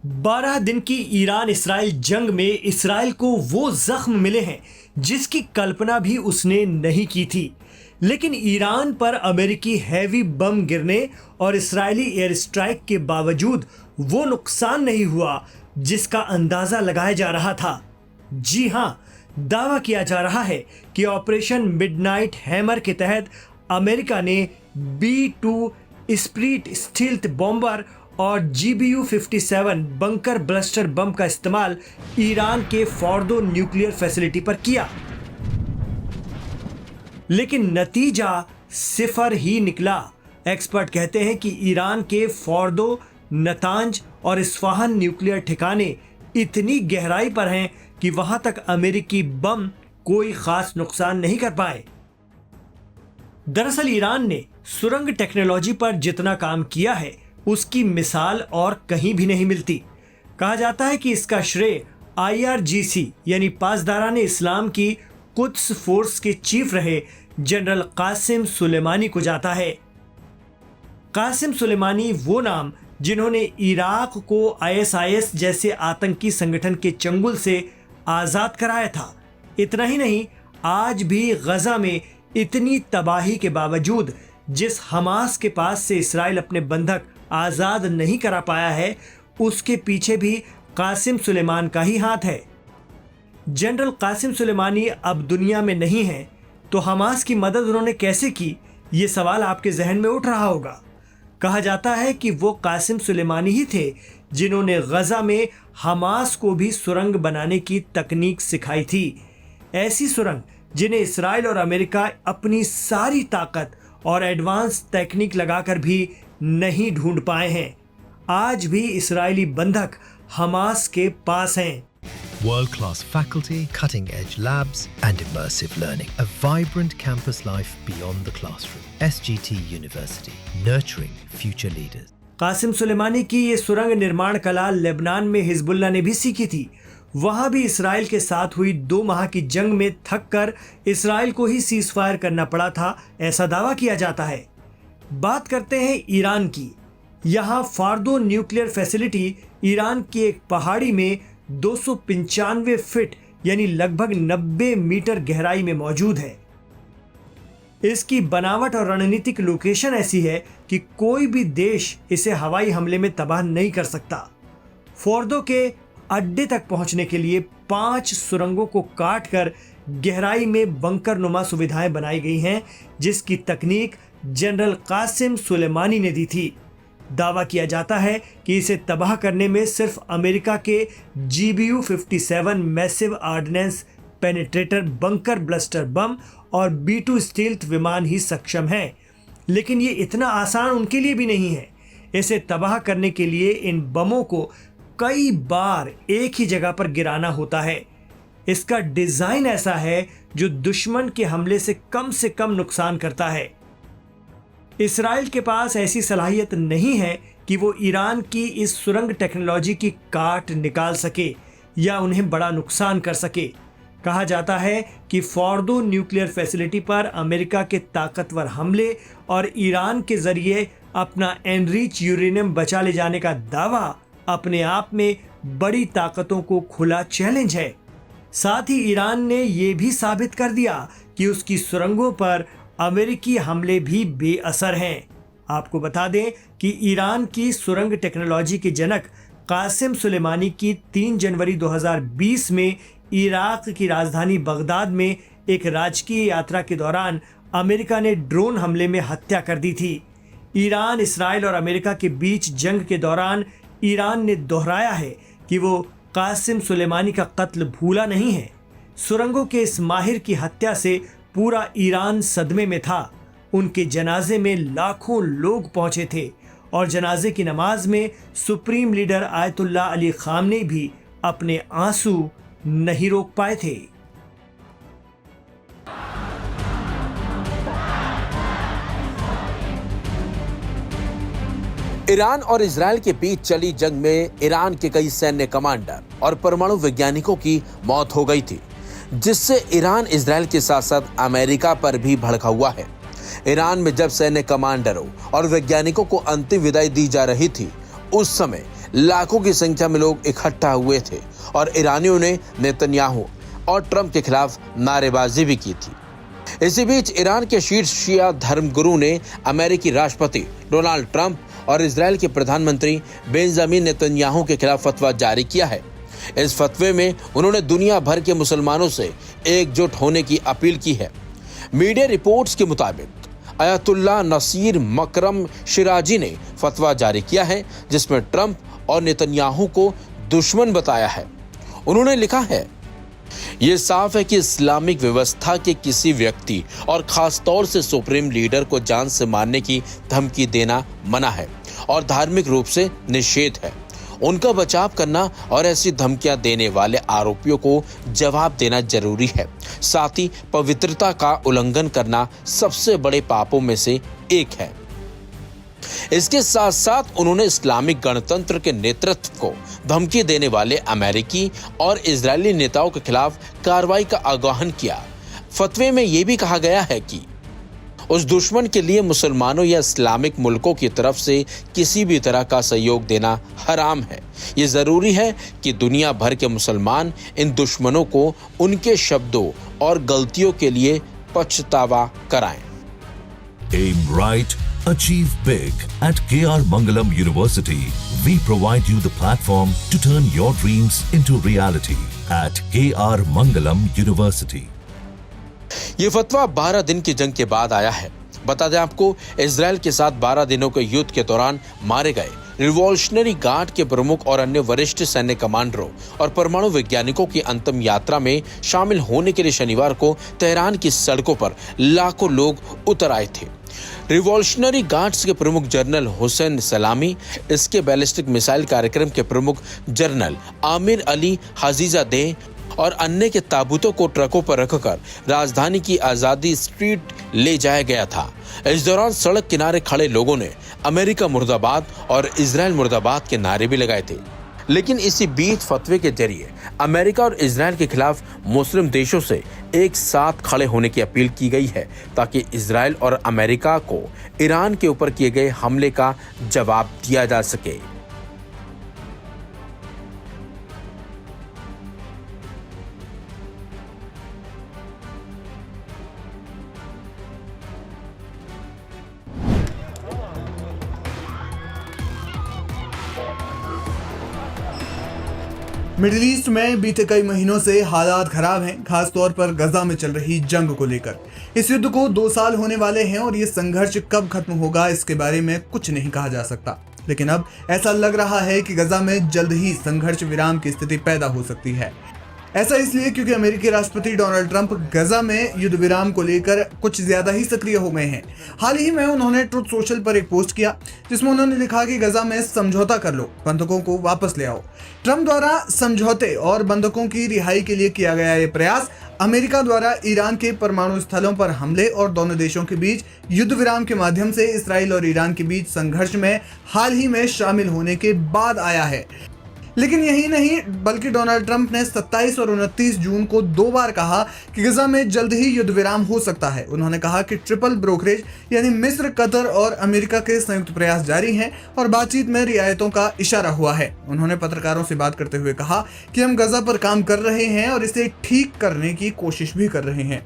12 दिन की Iran Israel जंग में इसराइल को वो जख्म मिले हैं जिसकी कल्पना भी उसने नहीं की थी। लेकिन ईरान पर अमेरिकी हैवी बम गिरने और इस्राएली एयर स्ट्राइक के बावजूद वो नुकसान नहीं हुआ जिसका अंदाजा लगाया जा रहा था। जी हां, दावा किया जा रहा है कि ऑपरेशन मिडनाइट हैमर के तहत अमेरिका ने B-2 स्प्रीट स्टील्थ बॉम्बर और GBU-57 बंकर ब्लस्टर बम का इस्तेमाल ईरान के फोर्दो न्यूक्लियर फैसिलिटी पर किया। लेकिन नतीजा सिफर ही निकला। एक्सपर्ट कहते हैं कि ईरान के फोर्दो, नतांज और इस्फहान न्यूक्लियर ठिकाने इतनी गहराई पर हैं कि वहां तक अमेरिकी बम कोई खास नुकसान नहीं कर पाए। दरअसल ईरान ने सुरंग टेक्नोलॉजी पर जितना काम किया है उसकी मिसाल और कहीं भी नहीं मिलती। कहा जाता है कि इसका श्रेय IRGC यानी पासदारान इस्लाम की कुद्स फोर्स के चीफ रहे जनरल कासिम सुलेमानी को जाता है। कासिम सुलेमानी वो नाम जिन्होंने इराक को ISIS जैसे आतंकी संगठन के चंगुल से आजाद कराया था। इतना ही नहीं, आज भी गजा में इतनी तबाही के बावजूद जिस हमास के पास से इसराइल अपने बंधक आजाद नहीं करा पाया है, उसके पीछे भी कासिम सुलेमान का ही हाथ है। जनरल कासिम सुलेमानी अब दुनिया में नहीं है तो हमास की मदद उन्होंने कैसे की, ये सवाल आपके जहन में उठ रहा होगा। कहा जाता है कि वो कासिम सुलेमानी ही थे जिन्होंने गजा में हमास को भी सुरंग बनाने की तकनीक सिखाई थी। ऐसी सुरंग जिन्हें इसराइल और अमेरिका अपनी सारी ताकत और एडवांस टेक्निक लगाकर भी नहीं ढूंढ पाए हैं। आज भी इसराइली बंधक हमास के पास हैं। World-class faculty, cutting-edge labs and immersive learning. A vibrant campus life beyond the classroom. SGT University, nurturing future leaders. Qasim Sulemani की ये सुरंग निर्माण कला लेबनान में हिजबुल्लाह ने भी सीखी थी। वहां भी इसराइल के साथ हुई 2 माह की जंग में थक कर इसराइल को ही सीज फायर करना पड़ा था, ऐसा दावा किया जाता है। बात करते हैं ईरान की। यहाँ फार्दो न्यूक्लियर फैसिलिटी ईरान की एक पहाड़ी में 295 फीट यानी लगभग 90 मीटर गहराई में मौजूद है। इसकी बनावट और रणनीतिक लोकेशन ऐसी है कि कोई भी देश इसे हवाई हमले में तबाह नहीं कर सकता। फोर्दो के अड्डे तक पहुंचने के लिए 5 सुरंगों को काटकर गहराई में बंकर नुमा सुविधाएं बनाई गई हैं, जिसकी तकनीक जनरल कासिम सुलेमानी ने दी थी। दावा किया जाता है कि इसे तबाह करने में सिर्फ अमेरिका के GBU-57 massive ordnance penetrator bunker buster bomb और B-2 स्टील्थ विमान ही सक्षम हैं। लेकिन ये इतना आसान उनके लिए भी नहीं है। इसे तबाह करने के लिए इन बमों को कई बार एक ही जगह पर गिराना होता है। इसका डिजाइन ऐसा है जो दुश्मन के हमले से कम नुकसान करता है। इसराइल के पास ऐसी सलाहियत नहीं है कि वो ईरान की इस सुरंग टेक्नोलॉजी की काट निकाल सके या उन्हें बड़ा नुकसान कर सके। कहा जाता है कि फोर्दो न्यूक्लियर फैसिलिटी पर अमेरिका के ताकतवर हमले और ईरान के जरिए अपना एनरिच यूरेनियम बचा ले जाने का दावा अपने आप में बड़ी ताकतों को खुला चैलेंज है। साथ ही ईरान ने यह भी साबित कर दिया कि उसकी सुरंगों पर अमेरिकी हमले भी बेअसर हैं। आपको बता दें कि ईरान की सुरंग टेक्नोलॉजी के जनक कासिम सुलेमानी की 3 जनवरी 2020 में इराक की राजधानी बगदाद में एक राजकीय यात्रा के दौरान अमेरिका ने ड्रोन हमले में हत्या कर दी थी। ईरान, इसराइल और अमेरिका के बीच जंग के दौरान ईरान ने दोहराया है कि वो कासिम सुलेमानी का कत्ल भूला नहीं है। सुरंगों के इस माहिर की हत्या से पूरा ईरान सदमे में था। उनके जनाजे में लाखों लोग पहुंचे थे और जनाजे की नमाज में supreme leader Ayatollah Ali Khamenei भी अपने आंसू नहीं रोक पाए थे। ईरान और इजराइल के बीच चली जंग में ईरान के कई सैन्य कमांडर और परमाणु वैज्ञानिकों की मौत हो गई थी, जिससे ईरान इजराइल के साथ साथ अमेरिका पर भी भड़का हुआ है। ईरान में जब सैन्य कमांडरों और वैज्ञानिकों को अंतिम विदाई दी जा रही थी, उस समय लाखों की संख्या में लोग इकट्ठा हुए थे और ईरानियों ने नेतन्याहू और ट्रंप के खिलाफ नारेबाजी भी की थी। इसी बीच ईरान के शीर्ष शिया धर्मगुरु ने अमेरिकी राष्ट्रपति डोनाल्ड ट्रंप और इजराइल के प्रधानमंत्री बेंजामिन नेतन्याहू के खिलाफ फतवा जारी किया है। इस फतवे में उन्होंने दुनिया भर के मुसलमानों से एकजुट होने की अपील की है। मीडिया रिपोर्ट्स के मुताबिक अयतुल्ला नसीर मकरम शिराजी ने फतवा जारी किया है, जिसमें ट्रंप और नेतन्याहू को दुश्मन बताया है। उन्होंने लिखा है, ये साफ है कि इस्लामिक व्यवस्था के किसी व्यक्ति और खास तौर से सुप्रीम लीडर को जान से मारने की धमकी देना मना है और धार्मिक रूप से निषेध है। उनका बचाव करना और ऐसी धमकियां देने वाले आरोपियों को जवाब देना जरूरी है। साथ ही पवित्रता का उल्लंघन करना सबसे बड़े पापों में से एक है। इसके साथ साथ उन्होंने इस्लामिक गणतंत्र के नेतृत्व को धमकी देने वाले अमेरिकी और इजरायली नेताओं के खिलाफ कार्रवाई का आह्वान किया। फतवे में यह भी कहा गया है कि उस दुश्मन के लिए मुसलमानों या इस्लामिक मुल्कों की तरफ से किसी भी तरह का सहयोग देना हराम है। ये जरूरी है कि दुनिया भर के मुसलमान इन दुश्मनों को उनके शब्दों और गलतियों के लिए पछतावा कराएं। Aim right, achieve big. At KR Mangalam University, we provide you the platform to turn your dreams into reality. At KR Mangalam University. ये फतवा 12 दिन की जंग के बाद आया है। बता दें आपको, इजराइल के साथ 12 दिनों के युद्ध के दौरान मारे गए रिवॉल्यूशनरी गार्ड के प्रमुख और अन्य वरिष्ठ सैन्य कमांडरों और परमाणु वैज्ञानिकों की अंतिम यात्रा में शामिल होने के लिए शनिवार को तेहरान की सड़कों पर लाखों लोग उतर आए थे। रिवॉल्यूशनरी गार्ड्स के प्रमुख जनरल हुसैन सलामी, इसके बैलिस्टिक मिसाइल कार्यक्रम के प्रमुख जनरल आमिर अली हाजीजादे और अन्य के ताबूतों को ट्रकों पर रखकर राजधानी की आजादी स्ट्रीट ले जाया गया था। इस दौरान सड़क किनारे खड़े लोगों ने अमेरिका मुर्दाबाद और इजराइल मुर्दाबाद के नारे भी लगाए थे। लेकिन इसी बीच फतवे के जरिए अमेरिका और इजराइल के खिलाफ मुस्लिम देशों से एक साथ खड़े होने की अपील की गई है, ताकि इजराइल और अमेरिका को ईरान के ऊपर किए गए हमले का जवाब दिया जा सके। मिडिल ईस्ट में बीते कई महीनों से हालात खराब हैं, खासतौर पर गजा में चल रही जंग को लेकर। इस युद्ध को 2 साल होने वाले हैं और ये संघर्ष कब खत्म होगा इसके बारे में कुछ नहीं कहा जा सकता। लेकिन अब ऐसा लग रहा है कि गजा में जल्द ही संघर्ष विराम की स्थिति पैदा हो सकती है। ऐसा इसलिए क्योंकि अमेरिकी राष्ट्रपति डोनाल्ड ट्रंप गजा में युद्ध विराम को लेकर कुछ ज्यादा ही सक्रिय हो गए हैं। हाल ही में उन्होंने ट्रुथ सोशल पर एक पोस्ट किया, जिसमें उन्होंने लिखा कि गजा में समझौता कर लो, बंधकों को वापस ले आओ। ट्रंप द्वारा समझौते और बंधकों की रिहाई के लिए किया गया ये प्रयास अमेरिका द्वारा ईरान के परमाणु स्थलों पर हमले और दोनों देशों के बीच युद्ध विराम के माध्यम से इसराइल और ईरान के बीच संघर्ष में हाल ही में शामिल होने के बाद आया है। लेकिन यही नहीं, बल्कि डोनाल्ड ट्रंप ने 27 और 29 जून को 2 बार कहा कि गजा में जल्द ही युद्ध विराम हो सकता है। उन्होंने कहा कि ट्रिपल ब्रोकरेज यानी मिस्र, कतर और अमेरिका के संयुक्त प्रयास जारी हैं और बातचीत में रियायतों का इशारा हुआ है। उन्होंने पत्रकारों से बात करते हुए कहा कि हम गजा पर काम कर रहे हैं और इसे ठीक करने की कोशिश भी कर रहे हैं।